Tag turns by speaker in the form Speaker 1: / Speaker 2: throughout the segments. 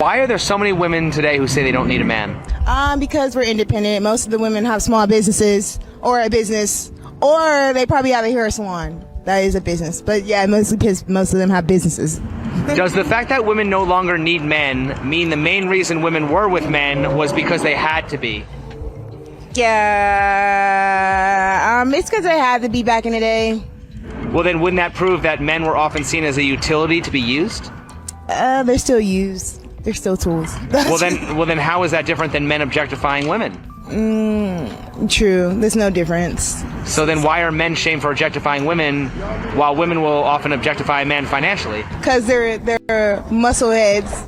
Speaker 1: Why are there so many women today who say they don't need a man?
Speaker 2: Because we're independent. Most of the women have small businesses or a business, or they probably have a hair salon. That is a business. But yeah, mostly because most of them have businesses.
Speaker 1: Does the fact that women no longer need men mean the main reason women were with men was because they had to be?
Speaker 2: Yeah, it's because they had to be back in the day.
Speaker 1: Well, then wouldn't that prove that men were often seen as a utility to be used?
Speaker 2: They're still used. They're still tools.
Speaker 1: Well then, how is that different than men objectifying women?
Speaker 2: True. There's no difference.
Speaker 1: So then why are men shamed for objectifying women while women will often objectify a man financially?
Speaker 2: Because they're muscle heads.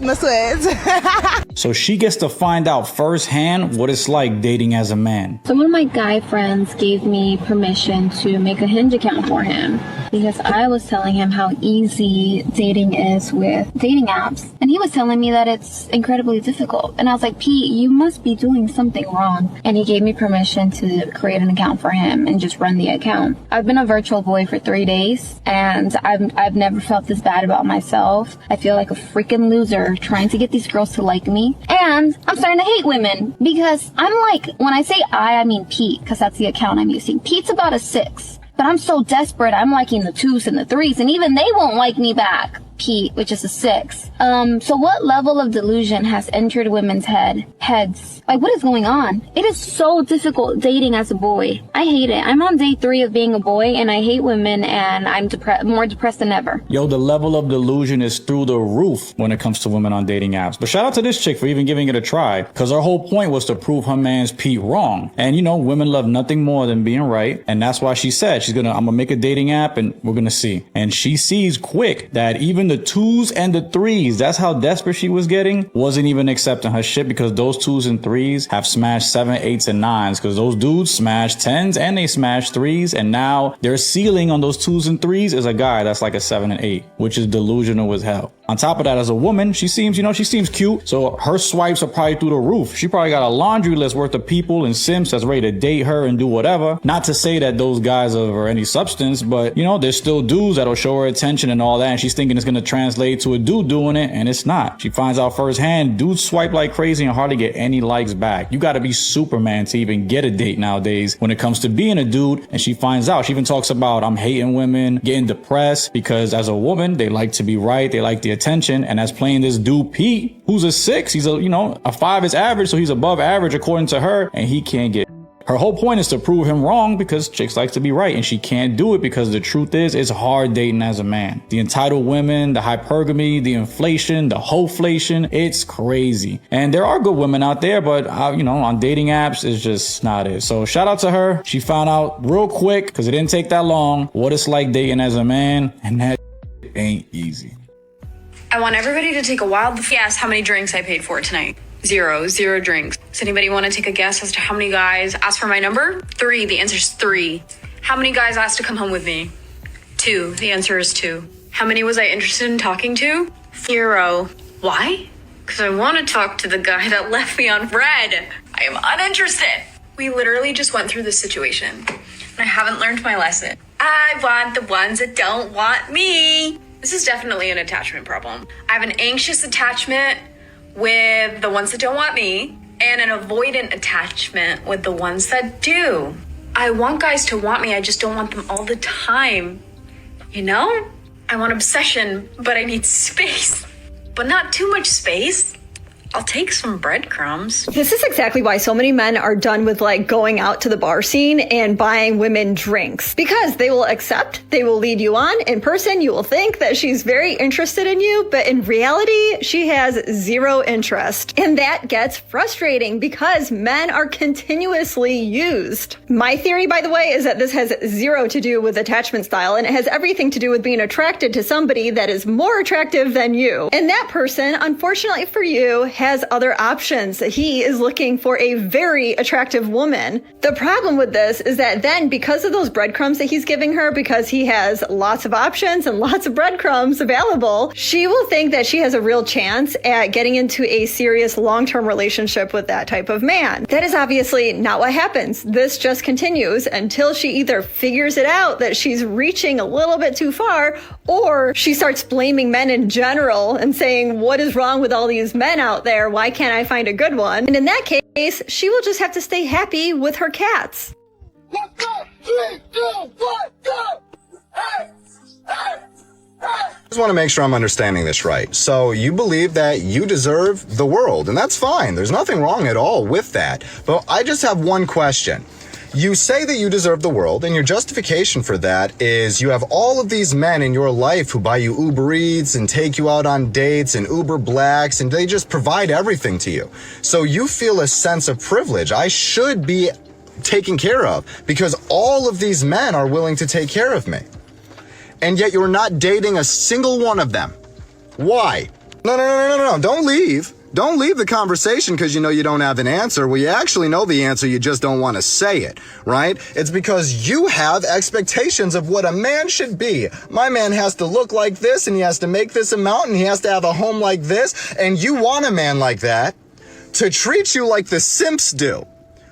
Speaker 3: So she gets to find out firsthand what it's like dating as a man.
Speaker 4: So one of my guy friends gave me permission to make a Hinge account for him because I was telling him how easy dating is with dating apps. And he was telling me that it's incredibly difficult. And I was like, Pete, you must be doing something wrong. And he gave me permission to create an account for him and just run the account. I've been a virtual boy for 3 days and I've never felt this bad about myself. I feel like a freaking loser trying to get these girls to like me. And I'm starting to hate women because I'm like, when I say I mean Pete, because that's the account I'm using. Pete's about a 6. But I'm so desperate, I'm liking the 2s and the 3s, and even they won't like me back. Pete, which is a 6. So what level of delusion has entered women's heads? Like, what is going on? It is so difficult dating as a boy. I hate it. I'm on day 3 of being a boy, and I hate women, and I'm more depressed than ever.
Speaker 3: Yo, the level of delusion is through the roof when it comes to women on dating apps. But shout out to this chick for even giving it a try, because her whole point was to prove her man's Pete wrong. And you know, women love nothing more than being right, and that's why she said I'm gonna make a dating app, and we're gonna see. And she sees quick that even the 2s and the 3s, that's how desperate she was getting, wasn't even accepting her shit, because those 2s and 3s have smashed 7, 8s, and 9s, because those dudes smashed 10s and they smashed 3s, and now their ceiling on those 2s and 3s is a guy that's like a 7 and 8, which is delusional as hell. On top of that, as a woman, she seems cute, so her swipes are probably through the roof. She probably got a laundry list worth of people and simps that's ready to date her and do whatever. Not to say that those guys are any substance, but you know, there's still dudes that'll show her attention and all that, and she's thinking it's gonna translate to a dude doing it, and it's not. She finds out firsthand, dudes swipe like crazy and hardly get any likes back. You gotta be Superman to even get a date nowadays when it comes to being a dude, and she finds out. She even talks about, I'm hating women, getting depressed, because as a woman, they like to be right, they like the attention, and as playing this dude Pete, who's a 6, he's a 5 is average, so he's above average according to her, and he can't get. Her whole point is to prove him wrong, because chicks like to be right, and she can't do it because the truth is, it's hard dating as a man. The entitled women, the hypergamy, the inflation, the hoflation, it's crazy. And there are good women out there, but on dating apps, it's just not it. So shout out to her. She found out real quick, because it didn't take that long, what it's like dating as a man, and that ain't easy.
Speaker 5: I want everybody to take a wild guess how many drinks I paid for tonight. 0 drinks. Does anybody want to take a guess as to how many guys asked for my number? 3. The answer is 3. How many guys asked to come home with me? 2. The answer is 2. How many was I interested in talking to? 0. Why? Because I want to talk to the guy that left me on red. I am uninterested. We literally just went through this situation, and I haven't learned my lesson. I want the ones that don't want me. This is definitely an attachment problem. I have an anxious attachment with the ones that don't want me, and an avoidant attachment with the ones that do. I want guys to want me, I just don't want them all the time. You know? I want obsession, but I need space. But not too much space. I'll take some breadcrumbs.
Speaker 6: This is exactly why so many men are done with going out to the bar scene and buying women drinks, because they will accept, they will lead you on. In person, you will think that she's very interested in you, but in reality, she has 0 interest. And that gets frustrating because men are continuously used. My theory, by the way, is that this has 0 to do with attachment style, and it has everything to do with being attracted to somebody that is more attractive than you. And that person, unfortunately for you, has other options. He is looking for a very attractive woman. The problem with this is that then, because of those breadcrumbs that he's giving her, because he has lots of options and lots of breadcrumbs available, she will think that she has a real chance at getting into a serious long-term relationship with that type of man. That is obviously not what happens. This just continues until she either figures it out that she's reaching a little bit too far, or she starts blaming men in general and saying, what is wrong with all these men out there? Why can't I find a good one? And in that case, she will just have to stay happy with her cats.
Speaker 7: Let's go! 3, 2, 1, go! Hey! Hey! I just want to make sure I'm understanding this right. So you believe that you deserve the world, and that's fine. There's nothing wrong at all with that. But I just have one question. You say that you deserve the world, and your justification for that is you have all of these men in your life who buy you Uber Eats and take you out on dates and Uber Blacks, and they just provide everything to you. So you feel a sense of privilege. I should be taken care of because all of these men are willing to take care of me. And yet you're not dating a single one of them. Why? No. Don't leave. Don't leave the conversation because you know you don't have an answer. Well, you actually know the answer, you just don't want to say it, right? It's because you have expectations of what a man should be. My man has to look like this, and he has to make this amount, and he has to have a home like this, and you want a man like that to treat you like the simps do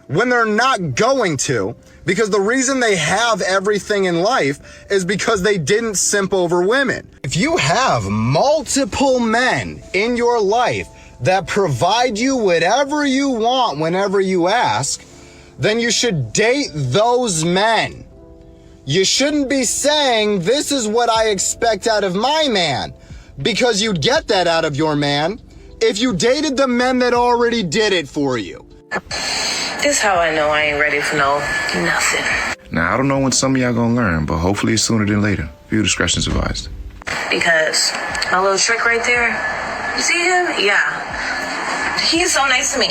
Speaker 7: when they're not going to, because the reason they have everything in life is because they didn't simp over women. If you have multiple men in your life that provide you whatever you want whenever you ask, then you should date those men. You shouldn't be saying, this is what I expect out of my man, because you'd get that out of your man if you dated the men that already did it for you.
Speaker 8: This how I know I ain't ready for nothing.
Speaker 9: Now, I don't know when some of y'all gonna learn, but hopefully it's sooner than later. Viewer discretion is advised.
Speaker 8: Because my little trick right there, you see him? Yeah. He's so nice to me.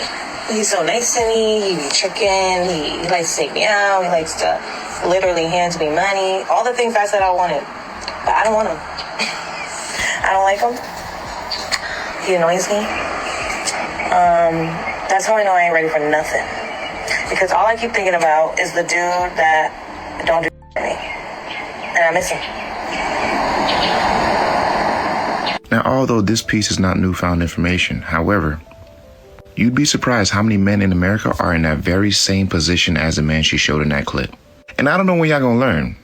Speaker 8: He's so nice to me. He be tricking. He likes to take me out. He likes to literally hand me money. All the things I said I wanted. But I don't want him. I don't like him. He annoys me. That's how I know I ain't ready for nothing. Because all I keep thinking about is the dude that don't do for me. And I miss him.
Speaker 9: Now, although this piece is not newfound information, however, you'd be surprised how many men in America are in that very same position as the man she showed in that clip. And I don't know when y'all gonna learn.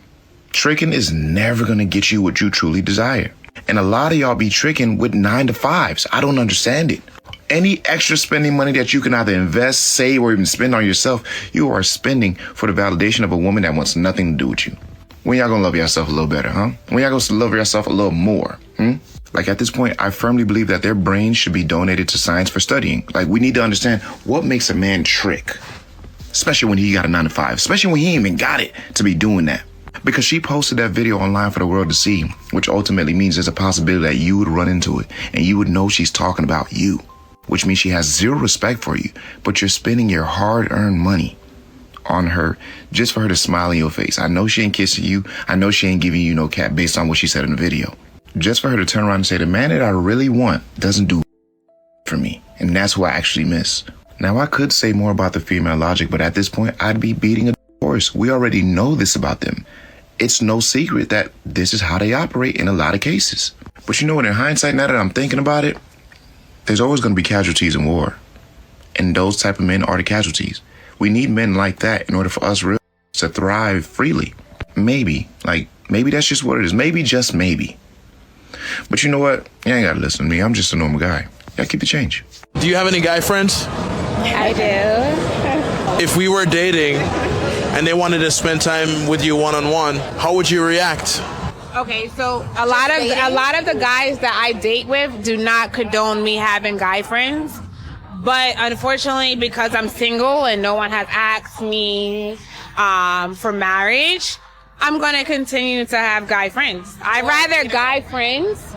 Speaker 9: Tricking is never gonna get you what you truly desire. And a lot of y'all be tricking with 9 to 5s. I don't understand it. Any extra spending money that you can either invest, save, or even spend on yourself, you are spending for the validation of a woman that wants nothing to do with you. When y'all gonna love yourself a little better, huh? When y'all gonna love yourself a little more, Like at this point, I firmly believe that their brains should be donated to science for studying. Like we need to understand what makes a man trick, especially when he got a 9 to 5, especially when he ain't even got it to be doing that. Because she posted that video online for the world to see, which ultimately means there's a possibility that you would run into it and you would know she's talking about you, which means she has zero respect for you, but you're spending your hard-earned money on her just for her to smile in your face. I know she ain't kissing you. I know she ain't giving you no cat based on what she said in the video. Just for her to turn around and say, the man that I really want doesn't do for me. And that's who I actually miss. Now, I could say more about the female logic, but at this point, I'd be beating a horse. We already know this about them. It's no secret that this is how they operate in a lot of cases. But you know what, in hindsight, now that I'm thinking about it, there's always going to be casualties in war. And those type of men are the casualties. We need men like that in order for us really to thrive freely. Maybe that's just what it is. Maybe, just maybe. But you know what? You ain't got to listen to me. I'm just a normal guy. Yeah, keep the change.
Speaker 10: Do you have any guy friends?
Speaker 11: I do.
Speaker 10: If we were dating and they wanted to spend time with you one-on-one, how would you react?
Speaker 11: Okay, so a lot of the guys that I date with do not condone me having guy friends. But unfortunately, because I'm single and no one has asked me for marriage, I'm going to continue to have guy friends. I'd rather guy friends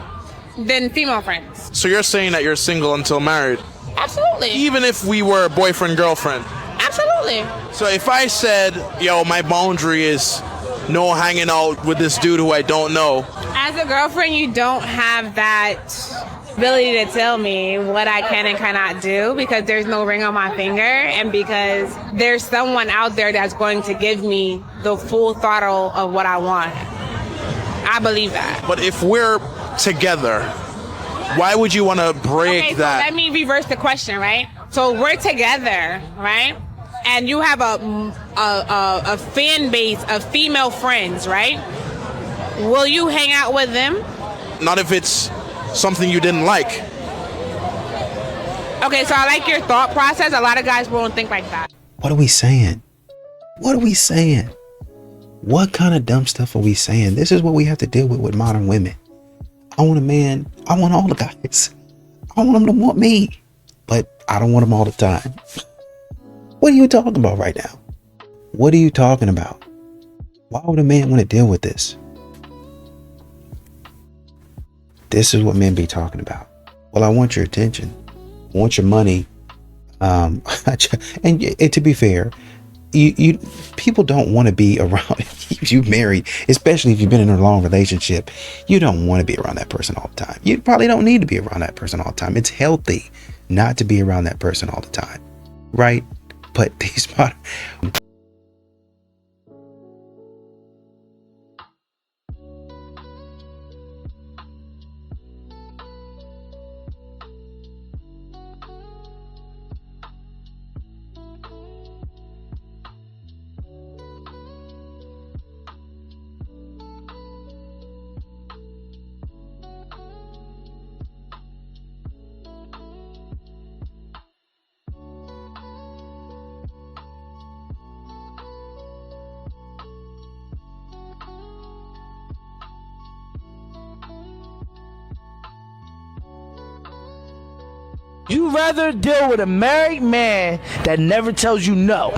Speaker 11: than female friends.
Speaker 10: So you're saying that you're single until married?
Speaker 11: Absolutely.
Speaker 10: Even if we were boyfriend, girlfriend?
Speaker 11: Absolutely.
Speaker 10: So if I said, yo, my boundary is no hanging out with this dude who I don't know.
Speaker 11: As a girlfriend, you don't have that ability to tell me what I can and cannot do because there's no ring on my finger and because there's someone out there that's going to give me the full throttle of what I want. I believe that.
Speaker 10: But if we're together, why would you want to break that?
Speaker 11: So let me reverse the question, right? So we're together, right? And you have a fan base of female friends, right? Will you hang out with them?
Speaker 10: Not if it's something you didn't like.
Speaker 11: Okay, so I like your thought process. A lot of guys won't think like that.
Speaker 12: What are we saying? What are we saying? What kind of dumb stuff are we saying? This is what we have to deal with modern women. I want a man. I want all the guys. I want them to want me. But I don't want them all the time. What are you talking about right now? What are you talking about? Why would a man want to deal with this? This is what men be talking about. Well, I want your attention. I want your money. And to be fair, you people don't want to be around you married, especially if you've been in a long relationship. You don't want to be around that person all the time. You probably don't need to be around that person all the time. It's healthy not to be around that person all the time, right? But these modern
Speaker 13: You rather deal with a married man that never tells you no,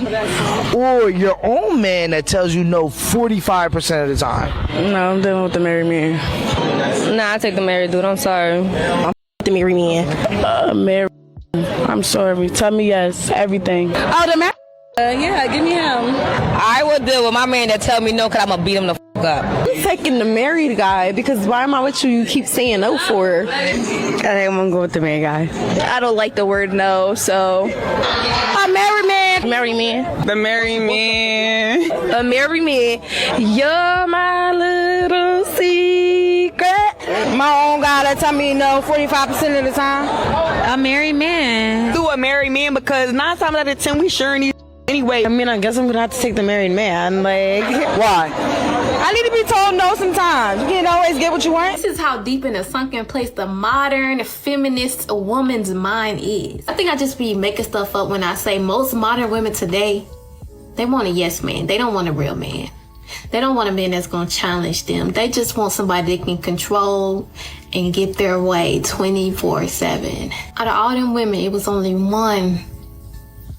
Speaker 13: or your own man that tells you no 45% of the time?
Speaker 14: No, I'm dealing with the married man. Nah, I take the married dude. I'm sorry. I'm the married man. Married. I'm sorry. Tell me yes. Everything. Oh, the married. Yeah, give me him. I would deal with my man that tell me no because I'm going to beat him the f*** up. I'm taking the married guy because why am I with you? You keep saying no for. I think I'm going to go with the married guy. I don't like the word no, so. A married man. Married man. The married man. A married man. You're my little secret. My own guy that tell me no 45% of the time. A married man. Do a married man because 9 times out of 10 we sure need. Anyway, I mean, I guess I'm gonna have to take the married man. Like, why? I need to be told no sometimes. You can't always get what you want.
Speaker 15: This is how deep in a sunken place the modern feminist woman's mind is. I think I just be making stuff up when I say most modern women today, they want a yes man. They don't want a real man. They don't want a man that's gonna challenge them. They just want somebody they can control and get their way 24/7. Out of all them women, it was only one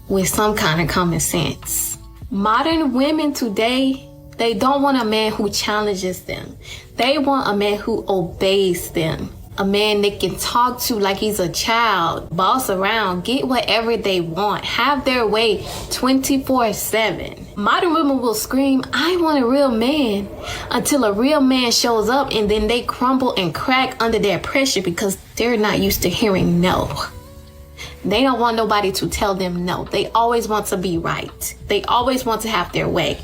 Speaker 15: with some kind of common sense. Modern women today, they don't want a man who challenges them. They want a man who obeys them. A man they can talk to like he's a child, boss around, get whatever they want, have their way 24/7. Modern women will scream, I want a real man, until a real man shows up and then they crumble and crack under their pressure because they're not used to hearing no. They don't want nobody to tell them no. They always want to be right. They always want to have their way.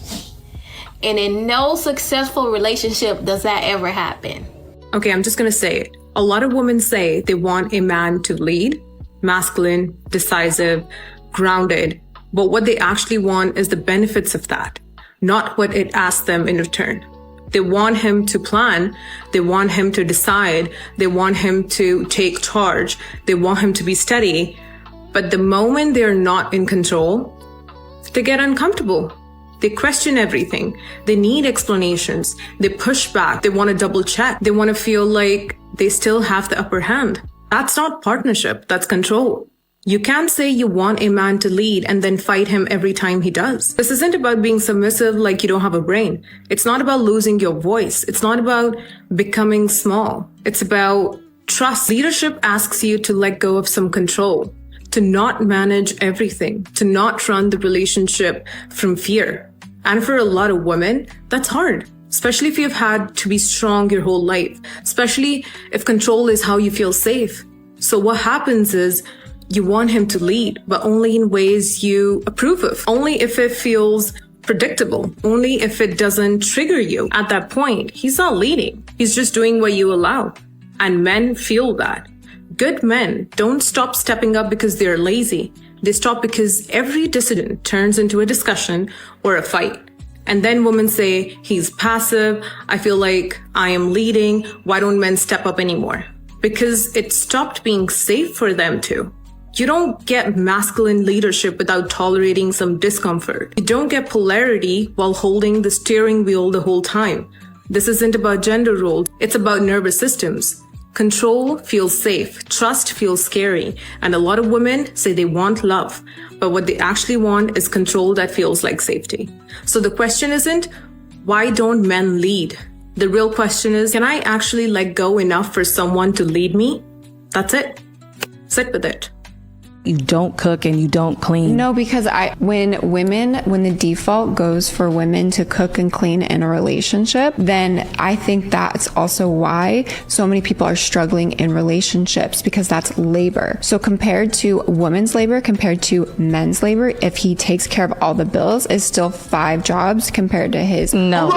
Speaker 15: And in no successful relationship does that ever happen.
Speaker 16: Okay, I'm just gonna say it. A lot of women say they want a man to lead, masculine, decisive, grounded. But what they actually want is the benefits of that, not what it asks them in return. They want him to plan. They want him to decide. They want him to take charge. They want him to be steady. But the moment they're not in control, they get uncomfortable. They question everything. They need explanations. They push back. They want to double check. They want to feel like they still have the upper hand. That's not partnership. That's control. You can't say you want a man to lead and then fight him every time he does. This isn't about being submissive like you don't have a brain. It's not about losing your voice. It's not about becoming small. It's about trust. Leadership asks you to let go of some control, to not manage everything, to not run the relationship from fear. And for a lot of women, that's hard, especially if you've had to be strong your whole life, especially if control is how you feel safe. So what happens is you want him to lead, but only in ways you approve of. Only if it feels predictable. Only if it doesn't trigger you. At that point, he's not leading. He's just doing what you allow. And men feel that. Good men don't stop stepping up because they're lazy. They stop because every dissident turns into a discussion or a fight. And then women say, he's passive. I feel like I am leading. Why don't men step up anymore? Because it stopped being safe for them to. You don't get masculine leadership without tolerating some discomfort. You don't get polarity while holding the steering wheel the whole time. This isn't about gender roles. It's about nervous systems. Control feels safe. Trust feels scary. And a lot of women say they want love, but what they actually want is control that feels like safety. So the question isn't, why don't men lead? The real question is, can I actually let go enough for someone to lead me? That's it. Sit with it.
Speaker 17: You don't cook and you don't clean.
Speaker 18: No, because when the default goes for women to cook and clean in a relationship, then I think that's also why so many people are struggling in relationships, because that's labor. So compared to women's labor, compared to men's labor, if he takes care of all the bills, is still 5 jobs compared to his.
Speaker 17: No.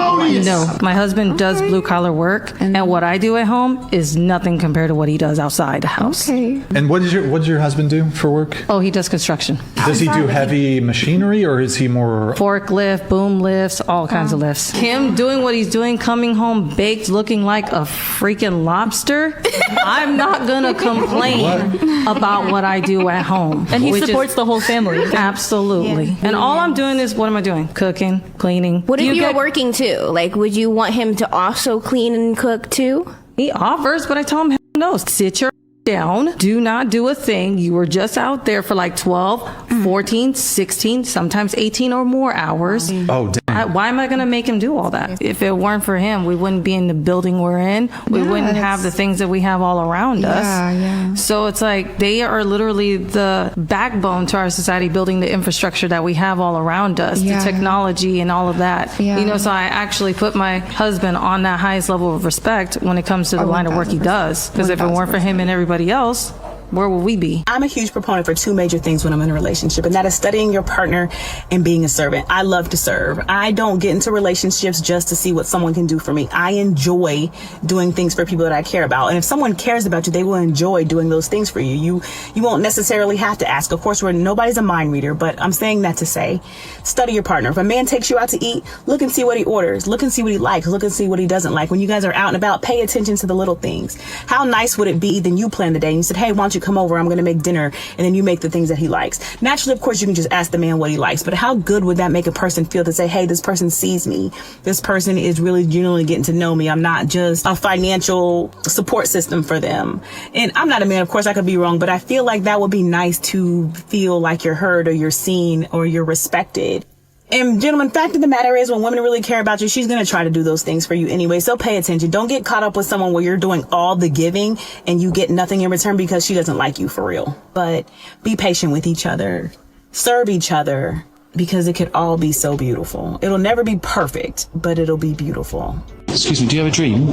Speaker 17: My husband does blue collar work, and what I do at home is nothing compared to what he does outside the house.
Speaker 18: Okay.
Speaker 19: And what does your husband do for work?
Speaker 17: Oh, he does construction.
Speaker 19: Does he do heavy machinery, or is he more
Speaker 17: forklift, boom lifts, all kinds of lifts? Him doing what he's doing, coming home baked, looking like a freaking lobster. I'm not gonna complain about what I do at home.
Speaker 14: And he supports the whole family.
Speaker 17: Absolutely.
Speaker 14: Yeah.
Speaker 17: And all I'm doing is, what am I doing? Cooking, cleaning.
Speaker 20: What if you were working too? Like, would you want him to also clean and cook too?
Speaker 17: He offers, but I tell him, hell no, sit your down. Do not do a thing. You were just out there for like 12, 14, 16, sometimes 18 or more hours.
Speaker 19: Oh, damn.
Speaker 17: Why am I going to make him do all that? If it weren't for him, we wouldn't be in the building we're in. We wouldn't have the things that we have all around us.
Speaker 18: Yeah.
Speaker 17: So it's like they are literally the backbone to our society, building the infrastructure that we have all around us, the technology and all of that.
Speaker 18: Yeah.
Speaker 17: You know, so I actually put my husband on that highest level of respect when it comes to the line of work he does. Because if it weren't for him and everybody else, where will we be?
Speaker 21: I'm a huge proponent for 2 major things when I'm in a relationship, and that is studying your partner and being a servant. I love to serve. I don't get into relationships just to see what someone can do for me. I enjoy doing things for people that I care about. And if someone cares about you, they will enjoy doing those things for you. You won't necessarily have to ask. Of course, nobody's a mind reader, but I'm saying that to say, study your partner. If a man takes you out to eat, look and see what he orders. Look and see what he likes. Look and see what he doesn't like. When you guys are out and about, pay attention to the little things. How nice would it be then you plan the day and you said, hey, why don't you come over? I'm going to make dinner, and then you make the things that he likes. Naturally, of course, you can just ask the man what he likes, but how good would that make a person feel to say, hey, this person sees me. This person is really genuinely getting to know me. I'm not just a financial support system for them. And I'm not a man, of course, I could be wrong, but I feel like that would be nice to feel like you're heard or you're seen or you're respected. And gentlemen, fact of the matter is, when women really care about you, she's going to try to do those things for you anyway. So pay attention. Don't get caught up with someone where you're doing all the giving and you get nothing in return because she doesn't like you for real. But be patient with each other. Serve each other, because it could all be so beautiful. It'll never be perfect, but it'll be beautiful.
Speaker 22: Excuse me, do you have a dream?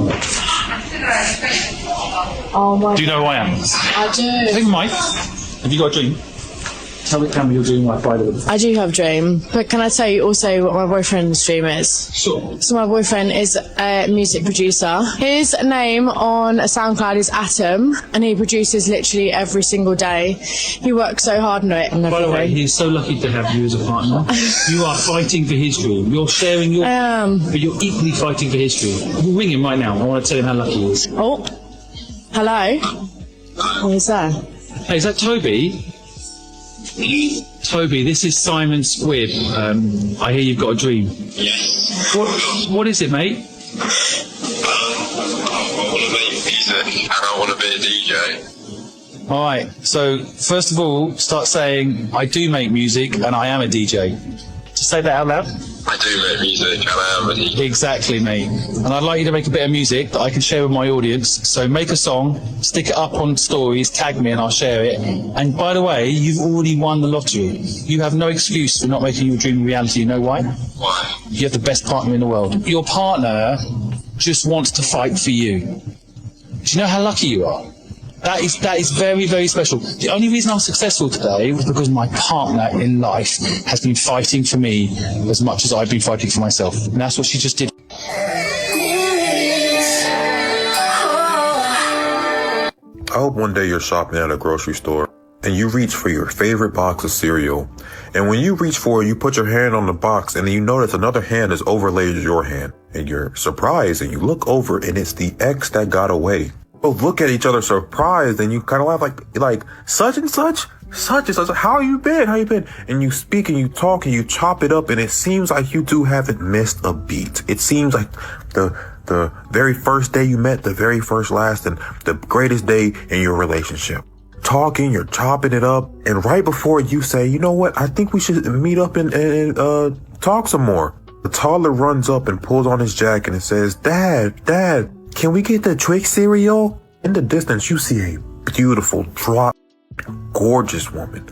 Speaker 20: Oh my.
Speaker 22: Do you know who I am?
Speaker 20: I do.
Speaker 22: Take the mic. Have you got a dream? Tell the camera you're doing like Friday with.
Speaker 23: I do have a dream, but can I tell you also what my boyfriend's dream is?
Speaker 22: Sure.
Speaker 23: So my boyfriend is a music producer. His name on SoundCloud is Atom, and he produces literally every single day. He works so hard on it.
Speaker 22: By the way, he's so lucky to have you as a partner. You are fighting for his dream. You're sharing your... but you're equally fighting for his dream. We'll ring him right now. I want to tell him how lucky he is.
Speaker 23: Oh, hello? Who's that?
Speaker 22: Hey, is that Toby? Toby, this is Simon Squibb. I hear you've got a dream.
Speaker 24: Yes.
Speaker 22: What is it, mate?
Speaker 24: I want to make music and I want to be a DJ.
Speaker 22: All right. So first of all, start saying, I do make music and I am a DJ. Just say that out loud.
Speaker 24: I do make music and I am a DJ.
Speaker 22: Exactly, mate. And I'd like you to make a bit of music that I can share with my audience. So make a song, stick it up on stories, tag me and I'll share it. And by the way, you've already won the lottery. You have no excuse for not making your dream a reality. You know why?
Speaker 24: Why?
Speaker 22: You have the best partner in the world. Your partner just wants to fight for you. Do you know how lucky you are? That is very, very special. The only reason I'm successful today was because my partner in life has been fighting for me as much as I've been fighting for myself. And that's what she just did.
Speaker 1: I hope one day you're shopping at a grocery store and you reach for your favorite box of cereal. And when you reach for it, you put your hand on the box and then you notice another hand is overlaid your hand. And you're surprised and you look over and it's the ex that got away. Both look at each other surprised and you kind of laugh like such and such, how you been? And you speak and you talk and you chop it up and it seems like you two haven't missed a beat. It seems like the very first day you met, the very first last and the greatest day in your relationship. Talking, you're chopping it up, and right before you say, you know what, I think we should meet up and talk some more. The toddler runs up and pulls on his jacket and says, Dad, can we get the Twix cereal? In the distance, you see a beautiful, gorgeous woman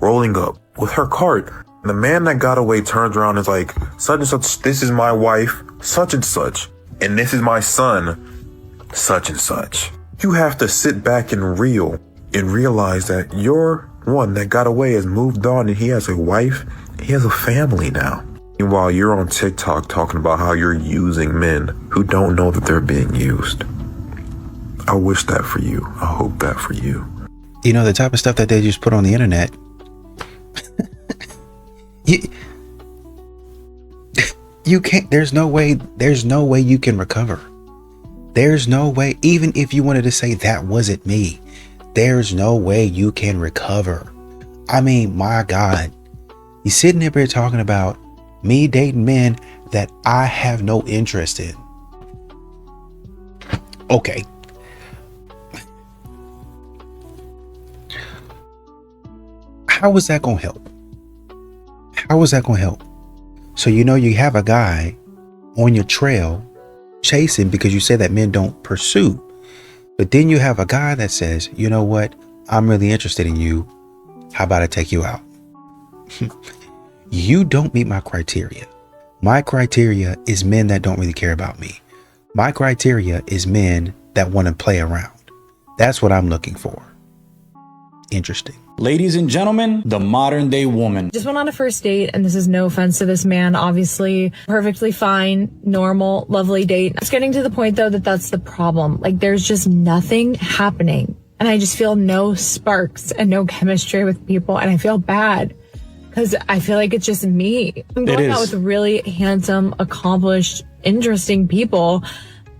Speaker 1: rolling up with her cart. And the man that got away turns around and is like, such and such, this is my wife, such and such, and this is my son, such and such. You have to sit back and realize that your one that got away has moved on and he has a wife, he has a family now. Meanwhile, you're on TikTok talking about how you're using men who don't know that they're being used. I wish that for you. I hope that for you.
Speaker 12: You know, the type of stuff that they just put on the internet. You can't, there's no way you can recover. There's no way, even if you wanted to say that wasn't me, there's no way you can recover. I mean, my God, you sitting there talking about me dating men that I have no interest in. Okay. How is that going to help? How is that going to help? So, you know, you have a guy on your trail chasing because you say that men don't pursue. But then you have a guy that says, you know what? I'm really interested in you. How about I take you out? You don't meet my criteria. My criteria is men that don't really care about me. My criteria is men that want to play around. That's what I'm looking for. Interesting.
Speaker 2: Ladies and gentlemen, the modern day woman.
Speaker 3: Just went on a first date, and this is no offense to this man, obviously perfectly fine, normal, lovely date. It's getting to the point though that that's the problem. Like there's just nothing happening, and I just feel no sparks and no chemistry with people, and I feel bad because I feel like it's just me. I'm going out with really handsome, accomplished, interesting people,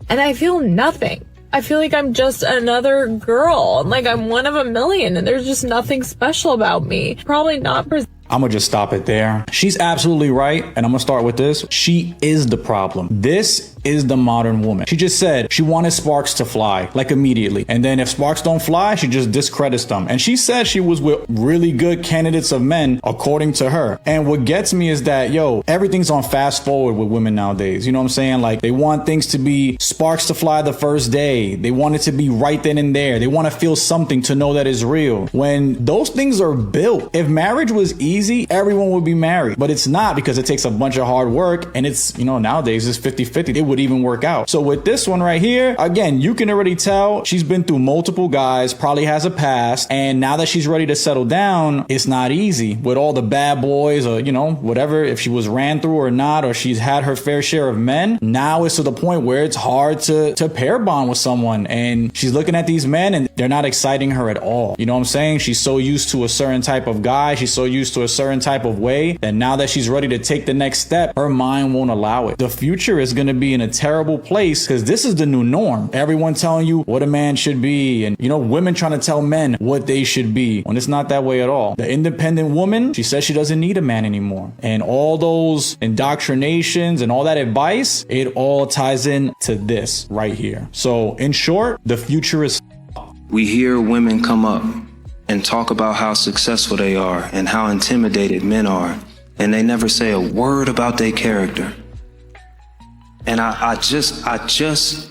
Speaker 3: and I feel nothing. I feel like I'm just another girl. Like I'm one of a million and there's just nothing special about me. Probably not.
Speaker 2: I'm gonna just stop it there. She's absolutely right. And I'm gonna start with this. She is the problem. This is the modern woman. She just said she wanted sparks to fly, like immediately. And then if sparks don't fly, she just discredits them. And she said she was with really good candidates of men, according to her. And what gets me is that, everything's on fast forward with women nowadays. You know what I'm saying? Like they want things to be sparks to fly the first day. They want it to be right then and there. They want to feel something to know that it's real. When those things are built, if marriage was easy, everyone would be married. But it's not, because it takes a bunch of hard work. And it's, nowadays it's 50-50. It would even work out. So with this one right here, again, you can already tell she's been through multiple guys, probably has a past. And now that she's ready to settle down, it's not easy with all the bad boys or, whatever, if she was ran through or not, or she's had her fair share of men. Now it's to the point where it's hard to pair bond with someone. And she's looking at these men and they're not exciting her at all. You know what I'm saying? She's so used to a certain type of guy. She's so used to a certain type of way that now that she's ready to take the next step, her mind won't allow it. The future is going to be in a terrible place because this is the new norm. Everyone telling you what a man should be, and women trying to tell men what they should be, when it's not that way at all. The independent woman, she says she doesn't need a man anymore. And all those indoctrinations and all that advice, it all ties in to this right here. So in short, the future is.
Speaker 4: We hear women come up and talk about how successful they are and how intimidated men are, and they never say a word about their character. And I just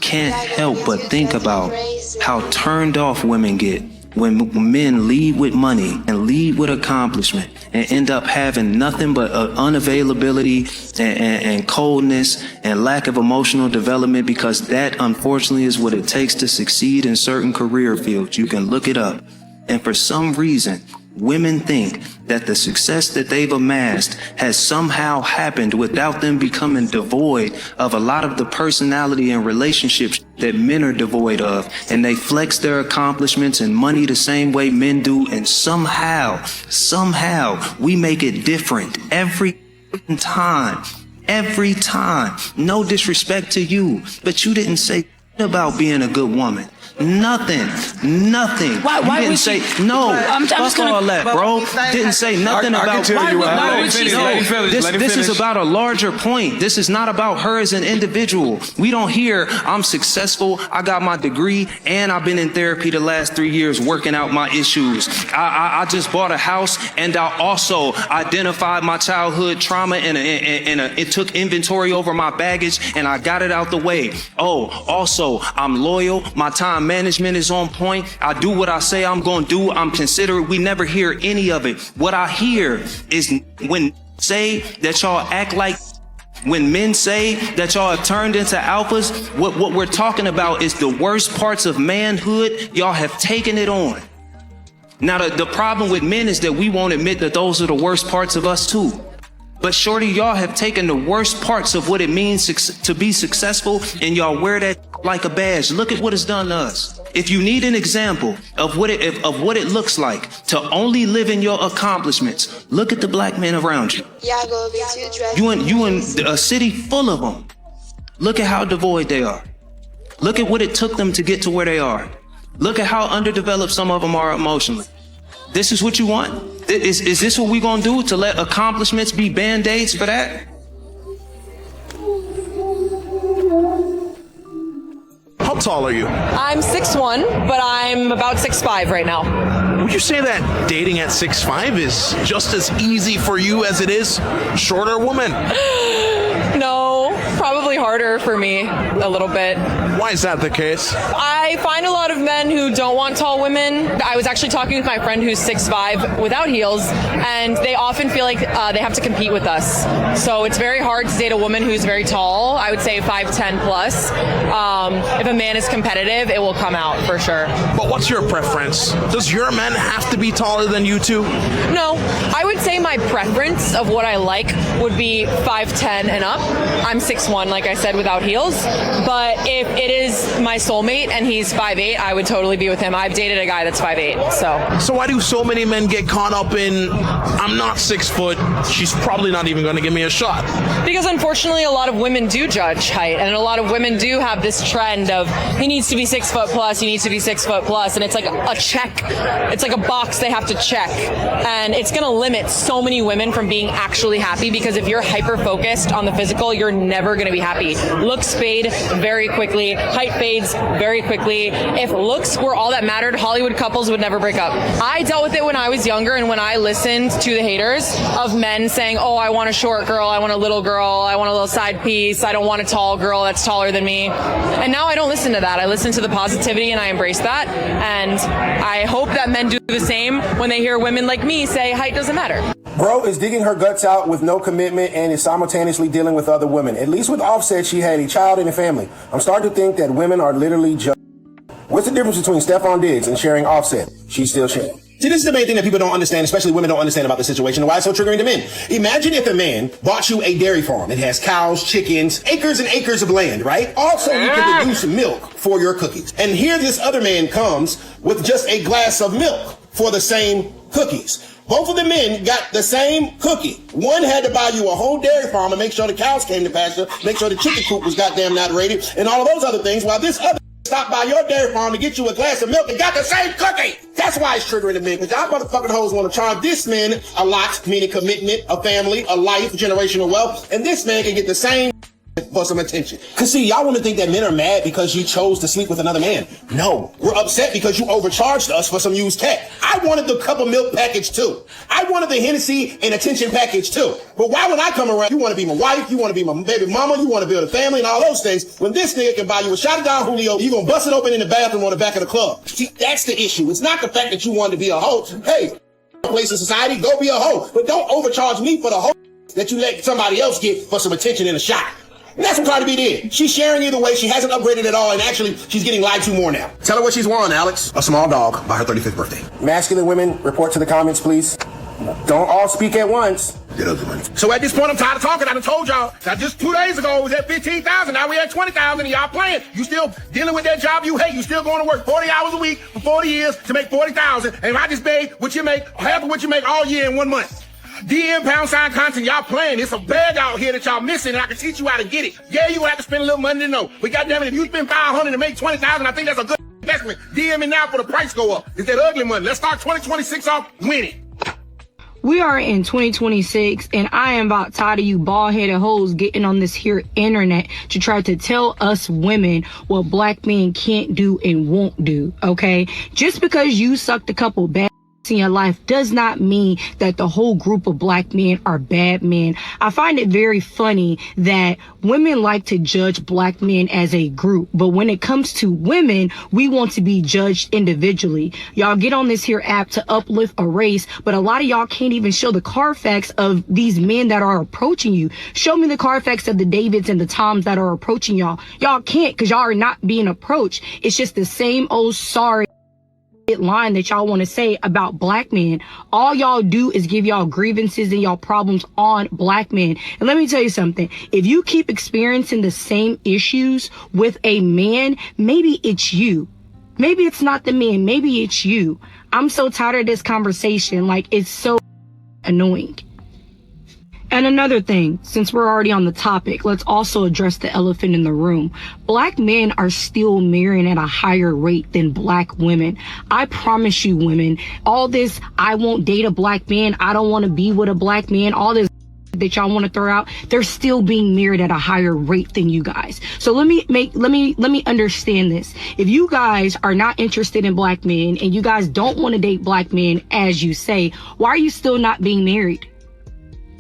Speaker 4: can't help but think about how turned off women get When men lead with money and lead with accomplishment and end up having nothing but unavailability and coldness and lack of emotional development, because that unfortunately is what it takes to succeed in certain career fields. You can look it up. And for some reason, women think that the success that they've amassed has somehow happened without them becoming devoid of a lot of the personality and relationships that men are devoid of. And they flex their accomplishments and money the same way men do. And somehow we make it different every time. Every time. No disrespect to you, but you didn't say about being a good woman. Nothing.
Speaker 14: Why
Speaker 4: You didn't say no.
Speaker 14: I'm just gonna,
Speaker 4: all that, bro. Didn't say nothing about.
Speaker 5: I can tell you what.
Speaker 4: This is about a larger point. This is not about her as an individual. We don't hear I'm successful, I got my degree, and I've been in therapy the last 3 years working out my issues. I just bought a house, and I also identified my childhood trauma and it took inventory over my baggage, and I got it out the way. Oh, also I'm loyal. My time management is on point. I do what I say I'm going to do. I'm considerate. We never hear any of it. What I hear is when say that y'all act like, when men say that y'all have turned into alphas, what we're talking about is the worst parts of manhood. Y'all have taken it on. Now, the problem with men is that we won't admit that those are the worst parts of us too. But shorty, y'all have taken the worst parts of what it means to be successful, and y'all wear that like a badge. Look at what it's done to us. If you need an example of what it looks like to only live in your accomplishments, look at the black men around you. You in a city full of them. Look at how devoid they are. Look at what it took them to get to where they are. Look at how underdeveloped some of them are emotionally. This is what you want? Is this what we're going to do, to let accomplishments be band-aids for that?
Speaker 10: How tall are you?
Speaker 6: I'm 6'1", but I'm about 6'5" right now.
Speaker 10: Would you say that dating at 6'5" is just as easy for you as it is shorter women?
Speaker 6: No, probably harder for me a little bit.
Speaker 10: Why is that the case?
Speaker 6: I find a lot of men who don't want tall women. I was actually talking with my friend who's 6'5" without heels, and they often feel like they have to compete with us. So it's very hard to date a woman who's very tall. I would say 5'10" plus. If a man is competitive, it will come out for sure.
Speaker 10: But what's your preference? Does your man have to be taller than you too?
Speaker 6: No, I would say my preference of what I like would be 5'10" and up. I'm 6'1", like I said, without heels. But if it is my soulmate and he's 5'8", I would totally be with him. I've dated a guy that's 5'8",
Speaker 10: So why do so many men get caught up in, I'm not 6 foot, she's probably not even going to give me a shot?
Speaker 6: Because unfortunately, a lot of women do judge height, and a lot of women do have this trend of, he needs to be 6 foot plus, he needs to be 6 foot plus, and it's like a check. It's like a box they have to check. And it's going to limit so many women from being actually happy, because if you're hyper-focused on the physical, you're never going to be happy. Looks fade very quickly. Height fades very quickly. If looks were all that mattered, Hollywood couples would never break up. I dealt with it when I was younger, and when I listened to the haters of men saying, oh, I want a short girl, I want a little girl, I want a little side piece, I don't want a tall girl that's taller than me. And now I don't listen to that. I listen to the positivity, and I embrace that. And I hope that men do the same when they hear women like me say height doesn't matter.
Speaker 7: Bro is digging her guts out with no commitment and is simultaneously dealing with other women. At least with Offset, she had a child and a family. I'm starting to think that women are literally just... What's the difference between Stephon Diggs and sharing Offset? She's still sharing. See, this is the main thing that people don't understand, especially women don't understand about the situation and why it's so triggering to men. Imagine if a man bought you a dairy farm. It has cows, chickens, acres and acres of land, right? Also, you can produce milk for your cookies. And here this other man comes with just a glass of milk for the same cookies. Both of the men got the same cookie. One had to buy you a whole dairy farm and make sure the cows came to pasture, make sure the chicken coop was goddamn not raided, and all of those other things, while this other stopped by your dairy farm to get you a glass of milk and got the same cookie. That's why it's triggering to men, because y'all motherfucking hoes want to charge this man a lot, meaning commitment, a family, a life, generational wealth, and this man can get the same for some attention. Cause see, y'all want to think that men are mad because you chose to sleep with another man. No, we're upset because you overcharged us for some used tech. I wanted the cup of milk package too. I wanted the Hennessy and attention package too. But why when I come around, you want to be my wife, you want to be my baby mama, you want to build a family and all those things. When this nigga can buy you a shot of Don Julio, you gonna bust it open in the bathroom on the back of the club. See, that's the issue. It's not the fact that you wanted to be a hoe. Hey, place in society, go be a hoe. But don't overcharge me for the hoe that you let somebody else get for some attention and a shot. And that's what Cardi B did. She's sharing either way. She hasn't upgraded at all, and actually, she's getting lied to more now. Tell her what she's won, Alex. A small dog by her 35th birthday. Masculine women, report to the comments, please. Don't all speak at once. Get ugly money. So at this point, I'm tired of talking. I done told y'all that just 2 days ago it was at 15,000. Now we at 20,000, and y'all playing. You still dealing with that job you hate. You still going to work 40 hours a week for 40 years to make 40,000. And I just made what you make, half of what you make all year in 1 month. DM # content, y'all playing. It's a bag out here that y'all missing, and I can teach you how to get it. Yeah, you gonna have to spend a little money to know. But goddamn it, if you spend 500 to make 20,000, I think that's a good investment. DM me now for the price go up. It's that ugly money. Let's start 2026 off winning.
Speaker 17: We are in 2026, and I am about tired of you bald-headed hoes getting on this here internet to try to tell us women what black men can't do and won't do, okay? Just because you sucked a couple bad in your life does not mean that the whole group of black men are bad men. I find it very funny that women like to judge black men as a group, but when it comes to women, we want to be judged individually. Y'all get on this here app to uplift a race, but a lot of y'all can't even show the Carfax of these men that are approaching you. Show me the Carfax of the Davids and the Toms that are approaching y'all. Y'all can't, because y'all are not being approached. It's just the same old sorry line that y'all want to say about black men. All y'all do is give y'all grievances and y'all problems on black men. And let me tell you something. If you keep experiencing the same issues with a man, maybe it's you. Maybe it's not the man. Maybe it's you. I'm so tired of this conversation. Like, it's so annoying. And another thing, since we're already on the topic, let's also address the elephant in the room. Black men are still marrying at a higher rate than black women. I promise you, women, all this, I won't date a black man, I don't want to be with a black man, all this that y'all want to throw out, they're still being married at a higher rate than you guys. So let me understand this. If you guys are not interested in black men and you guys don't want to date black men, as you say, why are you still not being married?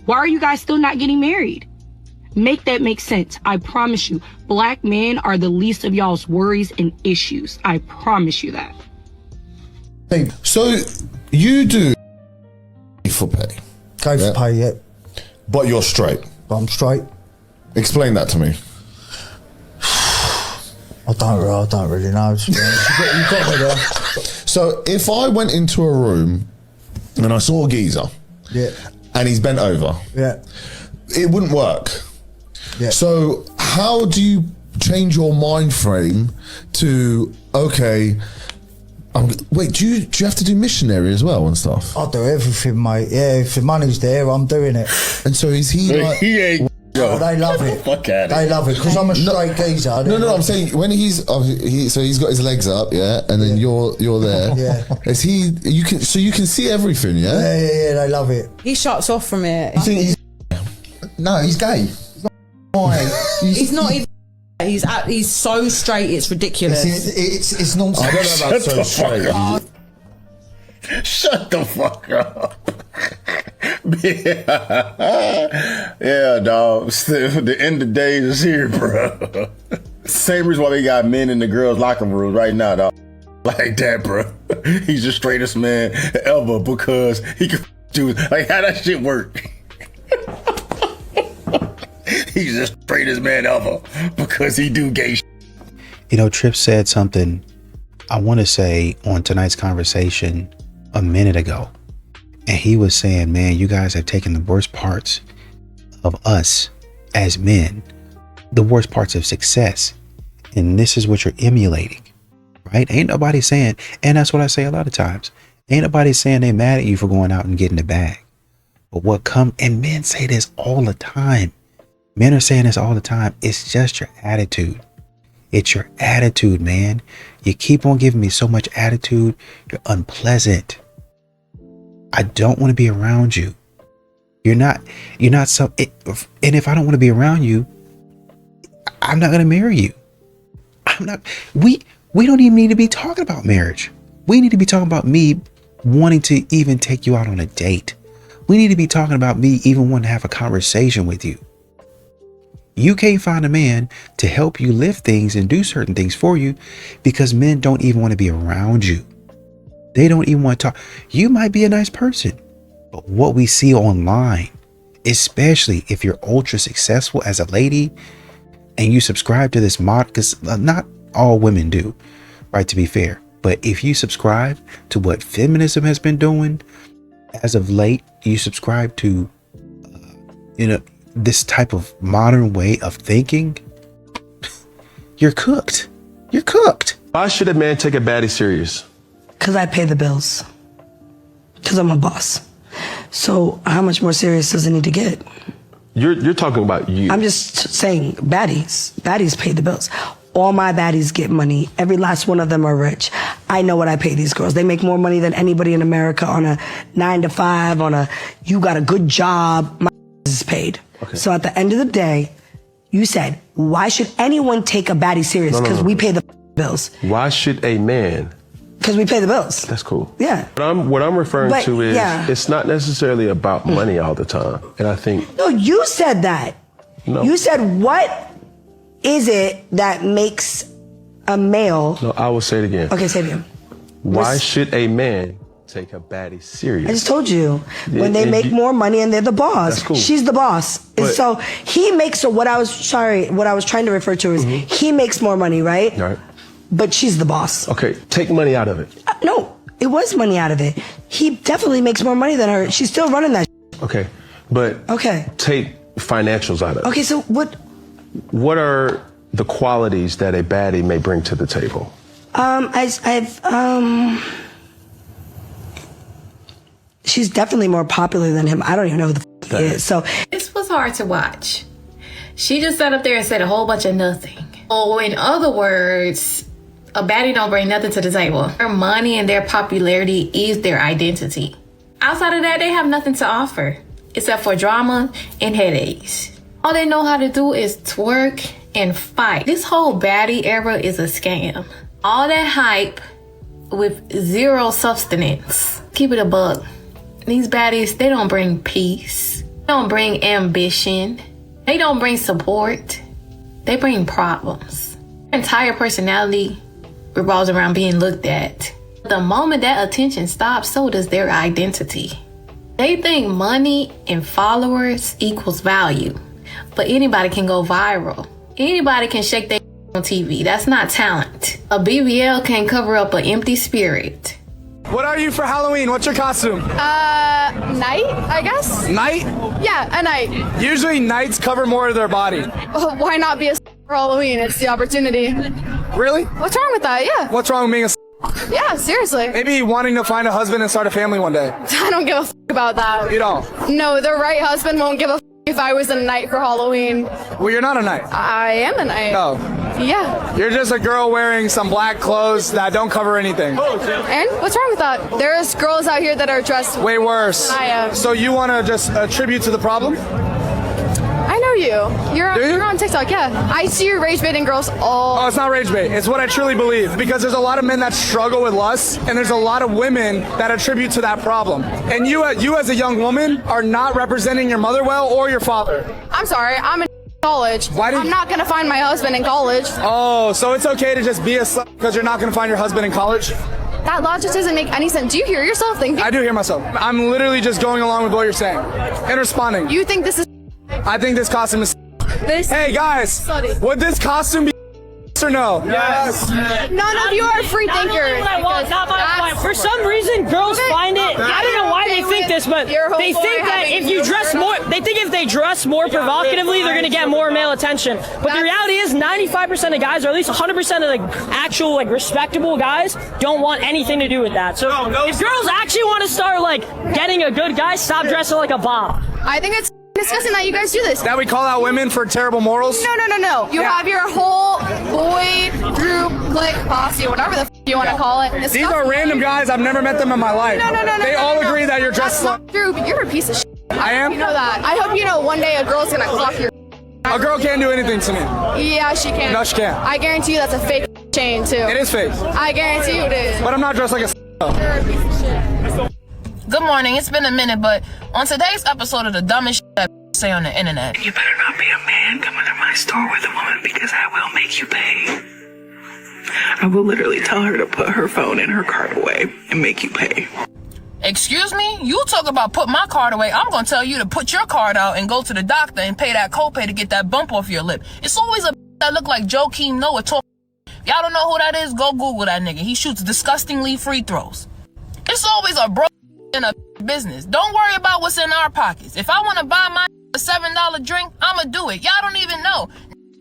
Speaker 17: Why are you guys still not getting married? Make that make sense. I promise you, black men are the least of y'all's worries and issues. I promise you that.
Speaker 5: Hey, so you do for pay.
Speaker 8: Go for pay, yeah.
Speaker 5: But you're straight.
Speaker 8: But I'm straight.
Speaker 5: Explain that to me.
Speaker 8: I don't really know. You got me there.
Speaker 5: So if I went into a room and I saw a geezer,
Speaker 8: yeah,
Speaker 5: and he's bent over,
Speaker 8: yeah,
Speaker 5: it wouldn't work. Yeah. So how do you change your mind frame to wait? Do you have to do missionary as well and stuff?
Speaker 8: I do everything, mate. Yeah, if the money's there, I'm doing it.
Speaker 5: And so is he like?
Speaker 8: He ain't. Oh, they love it.
Speaker 5: Fuck out
Speaker 8: they love it because I'm a straight geezer.
Speaker 5: No, I'm saying when he's he's got his legs up, yeah, and then you're there.
Speaker 8: Yeah.
Speaker 5: Is he? You can see everything, yeah.
Speaker 8: Yeah. They love it.
Speaker 9: He shuts off from it.
Speaker 5: You think he's?
Speaker 8: No, he's gay.
Speaker 9: He's not even. He's so straight. It's ridiculous.
Speaker 8: It's nonsense.
Speaker 5: I don't know about so straight. Shut the fuck up. Yeah, dog. The end of the days is here, bro. Same reason why they got men in the girls' locker room right now, dog. Like that, bro. He's the straightest man ever because he can do like how that shit work. He's the straightest man ever because he do gay shit.
Speaker 12: You know, Tripp said something I want to say on tonight's conversation a minute ago. And he was saying, man, you guys have taken the worst parts of us as men, the worst parts of success. And this is what you're emulating, right? Ain't nobody saying, and that's what I say a lot of times, ain't nobody saying they mad at you for going out and getting the bag. But and men say this all the time. Men are saying this all the time. It's just your attitude. It's your attitude, man. You keep on giving me so much attitude. You're unpleasant. I don't want to be around you. You're not so, and if I don't want to be around you, I'm not gonna marry you. We don't even need to be talking about marriage. We need to be talking about me wanting to even take you out on a date. We need to be talking about me even wanting to have a conversation with you. You can't find a man to help you lift things and do certain things for you because men don't even want to be around you. They don't even want to talk. You might be a nice person, but what we see online, especially if you're ultra successful as a lady and you subscribe to this mod, because not all women do, right, to be fair. But if you subscribe to what feminism has been doing as of late, you subscribe to, this type of modern way of thinking, you're cooked. You're cooked.
Speaker 11: Why should a man take a baddie serious?
Speaker 13: Because I pay the bills. Because I'm a boss. So how much more serious does it need to get?
Speaker 11: You're talking about you.
Speaker 13: I'm just saying baddies. Baddies pay the bills. All my baddies get money. Every last one of them are rich. I know what I pay these girls. They make more money than anybody in America on a 9-to-5, you got a good job. My is paid. Okay. So at the end of the day, you said, why should anyone take a baddie serious? Because we pay the bills.
Speaker 11: Why should a man?
Speaker 13: Because we pay the bills.
Speaker 11: That's cool.
Speaker 13: Yeah.
Speaker 11: What I'm referring to is it's not necessarily about money all the time. And I think...
Speaker 13: No, you said that.
Speaker 11: No.
Speaker 13: You said, what is it that makes a male...
Speaker 11: No, I will say it again.
Speaker 13: Okay, say it again.
Speaker 11: Why should a man take a baddie serious?
Speaker 13: I just told you. When they make more money and they're the boss. That's cool. She's the boss. And so he makes... So what I was trying to refer to is he makes more money, right?
Speaker 11: Right.
Speaker 13: But she's the boss.
Speaker 11: Okay, take money out of it.
Speaker 13: No, it was money out of it. He definitely makes more money than her. She's still running that.
Speaker 11: Okay, but take financials out of it.
Speaker 13: Okay, so what?
Speaker 11: What are the qualities that a baddie may bring to the table?
Speaker 13: She's definitely more popular than him. I don't even know who the f he is. So
Speaker 15: this was hard to watch. She just sat up there and said a whole bunch of nothing. Oh, in other words, a baddie don't bring nothing to the table. Their money and their popularity is their identity. Outside of that, they have nothing to offer except for drama and headaches. All they know how to do is twerk and fight. This whole baddie era is a scam. All that hype with zero substance. Keep it a buck. These baddies, they don't bring peace. They don't bring ambition. They don't bring support. They bring problems. Their entire personality revolves around being looked at. The moment that attention stops, so does their identity. They think money and followers equals value. But anybody can go viral. Anybody can shake their on TV. That's not talent. A BBL can cover up an empty spirit.
Speaker 16: What are you for Halloween? What's your costume?
Speaker 25: Night, I guess.
Speaker 16: Night?
Speaker 25: Yeah, a night.
Speaker 16: Usually nights cover more of their body.
Speaker 25: Well, why not be a for Halloween? It's the opportunity.
Speaker 16: Really?
Speaker 25: What's wrong with that? Yeah.
Speaker 16: What's wrong with being a
Speaker 25: Yeah, seriously.
Speaker 16: Maybe wanting to find a husband and start a family one day.
Speaker 25: I don't give a about that.
Speaker 16: You don't?
Speaker 25: No, the right husband won't give a if I was a knight for Halloween.
Speaker 16: Well, you're not a knight.
Speaker 25: I am a knight.
Speaker 16: No.
Speaker 25: Yeah.
Speaker 16: You're just a girl wearing some black clothes that don't cover anything.
Speaker 25: And what's wrong with that? There's girls out here that are dressed
Speaker 16: way worse.
Speaker 25: Than I am.
Speaker 16: So you want to just attribute to the problem?
Speaker 25: I know you. You're on TikTok, yeah. I see your rage baiting girls all.
Speaker 16: Oh, it's not rage bait. It's what I truly believe. Because there's a lot of men that struggle with lust, and there's a lot of women that attribute to that problem. And you as a young woman are not representing your mother well or your father.
Speaker 25: I'm sorry. I'm in college. I'm not gonna find my husband in college.
Speaker 16: Oh, so it's okay to just be a slut because you're not gonna find your husband in college?
Speaker 25: That logic doesn't make any sense. Do you hear yourself thinking?
Speaker 16: I do hear myself. I'm literally just going along with what you're saying and responding.
Speaker 25: You think this is?
Speaker 16: I think this costume is. Hey guys, would this costume be or no?
Speaker 25: Yes. None of you are free thinkers.
Speaker 26: For some reason, girls find it. I don't know why they think this, but they think that if you dress more, they think if they dress more provocatively, they're gonna get more male attention. But the reality is, 95% of guys, or at least 100% of the actual respectable guys, don't want anything to do with that. So if girls actually want to start getting a good guy, stop dressing like a bop.
Speaker 25: I think it's disgusting that you guys do this.
Speaker 16: That we call out women for terrible morals?
Speaker 25: No. You have your whole boy group, clique, posse, whatever the you want to call it.
Speaker 16: These are random guys. I've never met them in my life.
Speaker 25: No.
Speaker 16: They all agree that you're dressed like.
Speaker 25: True, but you're a piece of shit.
Speaker 16: I am?
Speaker 25: You know that. I hope you know one day a girl's gonna clock your.
Speaker 16: A girl can't do anything to me.
Speaker 25: Yeah, she can.
Speaker 16: No, she can't.
Speaker 25: I guarantee you that's a fake chain too.
Speaker 16: It is fake.
Speaker 25: I guarantee you it is.
Speaker 16: But I'm not dressed like a
Speaker 6: Good morning. It's been a minute, but on today's episode of the dumbest shit that say on the internet.
Speaker 18: You better not be a man coming to my store with a woman because I will make you pay. I will literally tell her to put her phone and her card away and make you pay.
Speaker 6: Excuse me? You talk about put my card away. I'm going to tell you to put your card out and go to the doctor and pay that copay to get that bump off your lip. It's always a that look like Joakim Noah talk. Y'all don't know who that is? Go Google that nigga. He shoots disgustingly free throws. It's always a bro in a business. Don't worry about what's in our pockets. If I want to buy my a $7 drink, I'ma do it. Y'all don't even know.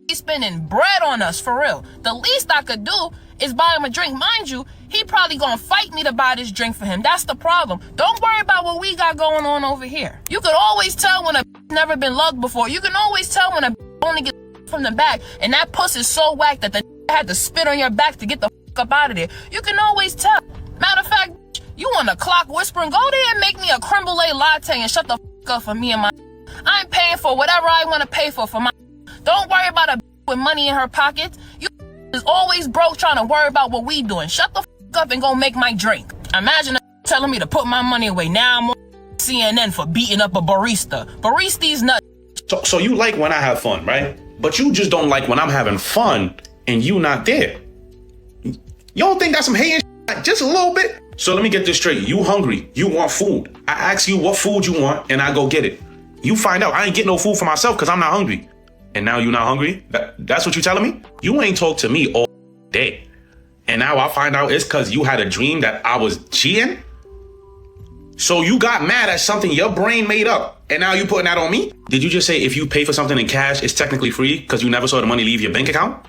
Speaker 6: He's spending bread on us, for real. The least I could do is buy him a drink. Mind you, he probably gonna fight me to buy this drink for him. That's the problem. Don't worry about what we got going on over here. You could always tell when a never been loved before. You can always tell when a only get from the back, and that puss is so whack that the had to spit on your back to get the up out of there. You can always tell. Matter of fact, you want a clock whispering? Go there and make me a creme brulee latte and shut the up for me and my. I'm paying for whatever I want to pay for my. Don't worry about a with money in her pocket. You is always broke trying to worry about what we doing. Shut the up and go make my drink. Imagine telling me to put my money away. Now I'm on CNN for beating up a barista. Barista's nuts.
Speaker 19: So you like when I have fun, right? But you just don't like when I'm having fun and you not there. You don't think that's some hating shit? Just a little bit? So let me get this straight. You hungry. You want food. I ask you what food you want and I go get it. You find out I ain't getting no food for myself because I'm not hungry. And now you not hungry? That's what you telling me? You ain't talked to me all day. And now I find out it's because you had a dream that I was cheating? So you got mad at something your brain made up and now you putting that on me? Did you just say if you pay for something in cash, it's technically free because you never saw the money leave your bank account?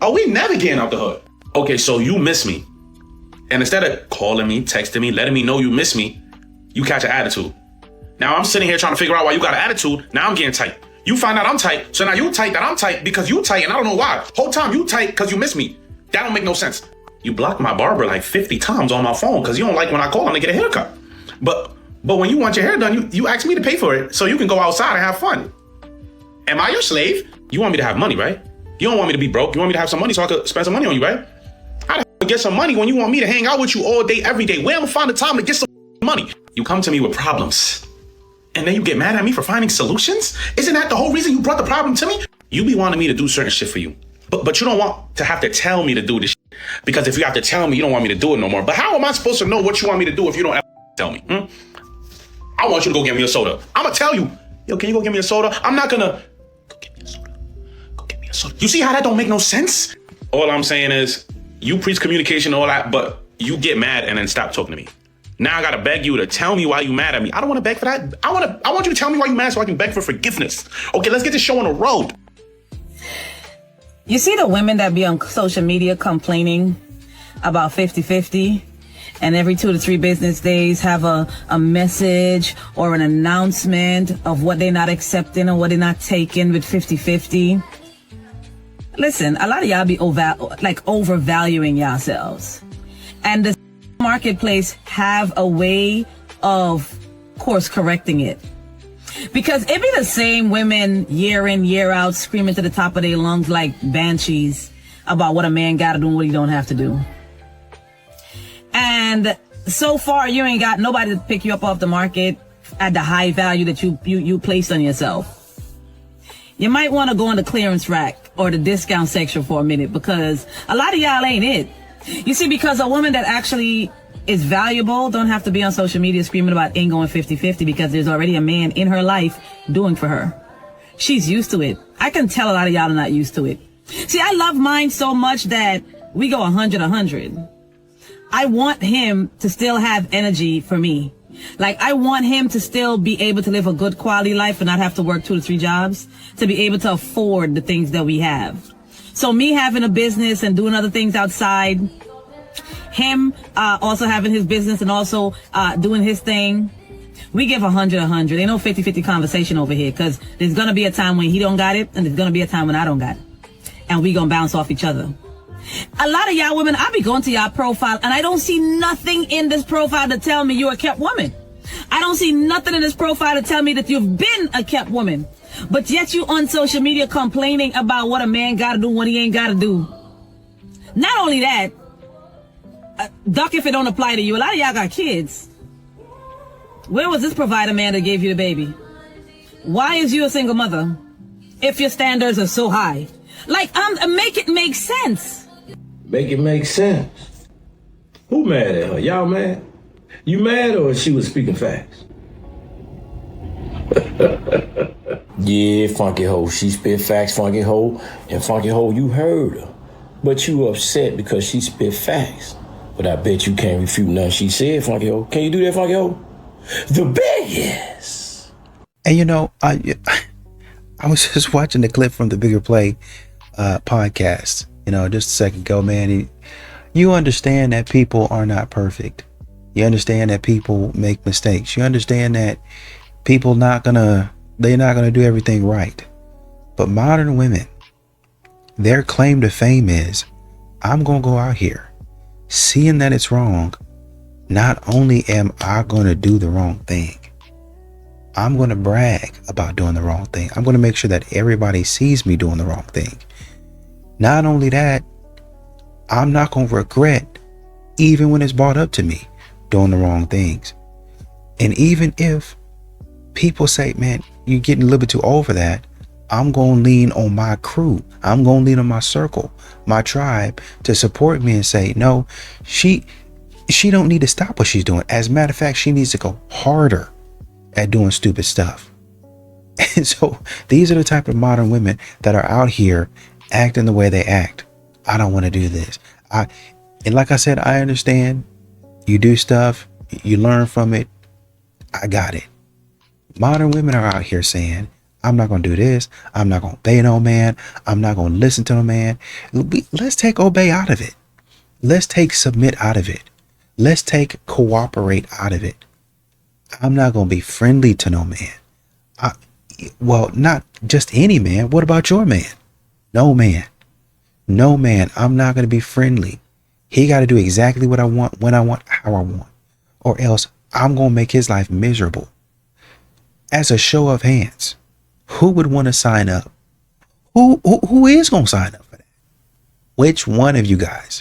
Speaker 19: Oh, we never getting out the hood. Okay, so you miss me. And instead of calling me, texting me, letting me know you miss me, you catch an attitude. Now I'm sitting here trying to figure out why you got an attitude. Now I'm getting tight. You find out I'm tight. So now you tight that I'm tight because you tight and I don't know why. Whole time you tight because you miss me. That don't make no sense. You blocked my barber like 50 times on my phone because you don't like when I call him to get a haircut. But when you want your hair done, you ask me to pay for it so you can go outside and have fun. Am I your slave? You want me to have money, right? You don't want me to be broke. You want me to have some money so I could spend some money on you, right? How the hell get some money when you want me to hang out with you all day, every day? Where am I find the time to get some money? You come to me with problems. And then you get mad at me for finding solutions? Isn't that the whole reason you brought the problem to me? You be wanting me to do certain shit for you. But you don't want to have to tell me to do this shit. Because if you have to tell me, you don't want me to do it no more. But how am I supposed to know what you want me to do if you don't ever tell me? I want you to go get me a soda. I'm going to tell you. Yo, can you go get me a soda? I'm not going to. Go get me a soda. Go get me a soda. You see how that don't make no sense? All I'm saying is you preach communication and all that, but you get mad and then stop talking to me. Now I gotta beg you to tell me why you mad at me. I don't want to beg for that. I want you to tell me why you mad so I can beg for forgiveness. Okay, let's get this show on the road.
Speaker 20: You see the women that be on social media complaining about 50-50 and every 2 to 3 business days have a message or an announcement of what they're not accepting or what they're not taking with 50-50. Listen, a lot of y'all be overvaluing yourselves. And the marketplace have a way of course correcting it, because it be the same women year in year out screaming to the top of their lungs like banshees about what a man gotta do and what he don't have to do, and so far you ain't got nobody to pick you up off the market at the high value that you placed on yourself. You might want to go on the clearance rack or the discount section for a minute, because a lot of y'all ain't it. You see, because a woman that actually is valuable don't have to be on social media screaming about ain't going 50-50, because there's already a man in her life doing for her. She's used to it. I can tell a lot of y'all are not used to it. See, I love mine so much that we go 100-100. I want him to still have energy for me. Like, I want him to still be able to live a good quality life and not have to work 2 to 3 jobs to be able to afford the things that we have. So me having a business and doing other things outside, him also having his business and also doing his thing, we give 100-100. Ain't no 50-50 conversation over here, because there's going to be a time when he don't got it and there's going to be a time when I don't got it. And we going to bounce off each other. A lot of y'all women, I be going to y'all profile and I don't see nothing in this profile to tell me you're a kept woman. I don't see nothing in this profile to tell me that you've been a kept woman. But yet you on social media complaining about what a man gotta do, what he ain't gotta do. Not only that, duck if it don't apply to you. A lot of y'all got kids. Where was this provider man that gave you the baby? Why is you a single mother if your standards are so high? Like, make it make sense.
Speaker 1: Make it make sense. Who mad at her? Y'all mad? You mad or she was speaking facts? Yeah, Funky Ho. She spit facts, Funky Ho. And Funky Ho, you heard her. But you upset because she spit facts. But I bet you can't refute nothing she said, Funky Ho. Can you do that, Funky Ho? The biggest.
Speaker 12: And you know, I was just watching the clip from the Bigger Play podcast, you know, just a second ago, man. You understand that people are not perfect. You understand that people make mistakes. You understand that people they're not gonna do everything right. But modern women, their claim to fame is, I'm gonna go out here, seeing that it's wrong. Not only am I gonna do the wrong thing, I'm gonna brag about doing the wrong thing. I'm gonna make sure that everybody sees me doing the wrong thing. Not only that, I'm not gonna regret, even when it's brought up to me, doing the wrong things. And even if people say, man, you're getting a little bit too over that, I'm gonna lean on my crew. I'm gonna lean on my circle, my tribe, to support me and say, no, she don't need to stop what she's doing. As a matter of fact, she needs to go harder at doing stupid stuff. And so these are the type of modern women that are out here acting the way they act. I don't want to do this. And like I said, I understand. You do stuff, you learn from it. I got it. Modern women are out here saying, I'm not going to do this. I'm not going to obey no man. I'm not going to listen to no man. Let's take obey out of it. Let's take submit out of it. Let's take cooperate out of it. I'm not going to be friendly to no man. Well, not just any man. What about your man? No man. No man. I'm not going to be friendly. He got to do exactly what I want, when I want, how I want. Or else I'm going to make his life miserable. As a show of hands, who would want to sign up? Who is going to sign up for that? Which one of you guys?